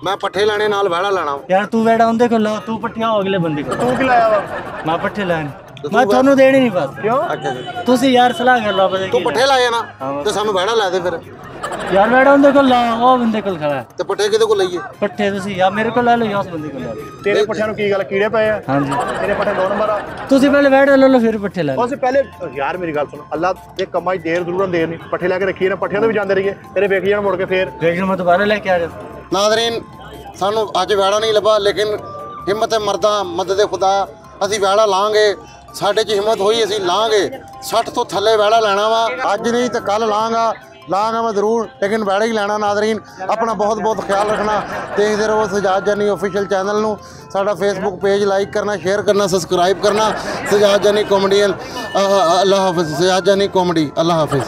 Speaker 1: ਮੈਂ ਪੱਠੇ ਲੈਣੇ ਨਾਲ ਵੈੜਾ ਲੈਣਾ।
Speaker 9: यार तू वेड़ा उनदे को ला, तू पट्ठियां हो अगले बंदे को।
Speaker 2: तू की लाया वा?
Speaker 9: मैं पट्ठे लाने मैं ਤੁਹਾਨੂੰ ਦੇਣੀ ਨਹੀਂ ਬਸ।
Speaker 2: क्यों?
Speaker 1: ਅੱਛਾ ਜੀ
Speaker 9: ਤੁਸੀਂ ਯਾਰ ਸਲਾਹ ਕਰ ਲਓ ਪਤਾ
Speaker 1: ਤੂੰ
Speaker 9: ਕੀ
Speaker 1: ਪੱਠੇ ਲਾਏ ਨਾ ਤੇ ਸਾਨੂੰ ਵੈੜਾ ਲੈ ਦੇ ਫਿਰ।
Speaker 9: ਯਾਰ वेड़ा उनदे को ला, ਉਹ ਬੰਦੇ ਕੋਲ ਖੜਾ ਹੈ
Speaker 1: ਤੇ ਪੱਠੇ ਕਿਹਦੇ ਕੋਲ ਲਈਏ?
Speaker 9: ਪੱਠੇ ਤੁਸੀਂ ਯਾਰ ਮੇਰੇ ਕੋਲ ਲੈ ਲਓ ਜਾਂ ਉਸ ਬੰਦੇ ਕੋਲ ਲੈ ਲਓ।
Speaker 2: ਤੇਰੇ ਪੱਠਿਆਂ ਨੂੰ ਕੀ ਗੱਲ ਕੀੜੇ ਪਏ ਆ?
Speaker 9: ਹਾਂਜੀ
Speaker 2: ਤੇਰੇ ਪੱਠੇ 2 ਨੰਬਰ ਆ।
Speaker 9: ਤੁਸੀਂ ਪਹਿਲੇ वेड़ा ਲੈ ਲਓ ਫਿਰ ਪੱਠੇ ਲੈ ਲਓ।
Speaker 2: ਉਸ ਪਹਿਲੇ ਯਾਰ ਮੇਰੀ ਗੱਲ ਸੁਣ, ਅੱਲਾ ਦੇ ਕੰਮਾਂ 'ਚ ਦੇਰ ਜ਼ਰੂਰ ਦੇਰ ਨਹੀਂ, ਪੱਠੇ ਲੈ ਕੇ ਰੱਖੀਏ ਨਾ, ਪੱਠਿਆਂ ਤੋਂ ਵੀ ਜਾਂਦੇ ਰਹੀਏ, ਤੇਰੇ ਵੇਖ ਜਾਣ ਮੁੜ ਕੇ ਫੇਰ।
Speaker 9: ਵੇਖਣ ਮੈਂ ਦੁਬਾਰਾ ਲੈ ਕੇ ਆ ਜਾ।
Speaker 1: ਨਾਜ਼ਰੀਨ ਸਾਨੂੰ ਅੱਜ ਵੈੜਾ ਨਹੀਂ ਲੱਭਾ, ਲੇਕਿਨ ਹਿੰਮਤ ਮਰਦਾ ਮਦਦ ਖੁਦਾ, ਅਸੀਂ ਵੈੜਾ ਲਾਂਗੇ। ਸਾਡੇ 'ਚ ਹਿੰਮਤ ਹੋਈ ਅਸੀਂ ਲਾਂਗੇ। 60 ਤੋਂ ਥੱਲੇ ਵੈੜਾ ਲੈਣਾ ਵਾ, ਅੱਜ ਨਹੀਂ ਤੇ ਕੱਲ ਲਾਂਗਾ ਮੈਂ ਜ਼ਰੂਰ, ਲੇਕਿਨ ਵੈੜਾ ਹੀ ਲੈਣਾ। ਨਾਜ਼ਰੀਨ ਆਪਣਾ ਬਹੁਤ ਬਹੁਤ ਖਿਆਲ ਰੱਖਣਾ, ਦੇਖਦੇ ਰਹੋ ਸਜਾਦ ਜਾਨੀ ਆਫੀਸ਼ੀਅਲ ਚੈਨਲ ਨੂੰ। ਸਾਡਾ ਫੇਸਬੁੱਕ ਪੇਜ ਲਾਈਕ ਕਰਨਾ, ਸ਼ੇਅਰ ਕਰਨਾ, ਸਬਸਕ੍ਰਾਈਬ ਕਰਨਾ। ਸਜਾਦ ਜਾਨੀ ਕਾਮੇਡੀਅਨ। ਅੱਲਾਹ ਹਾਫਿਜ਼। ਸਜਾਦ ਜਾਨੀ ਕਾਮੇਡੀ। ਅੱਲਾਹ ਹਾਫਿਜ਼।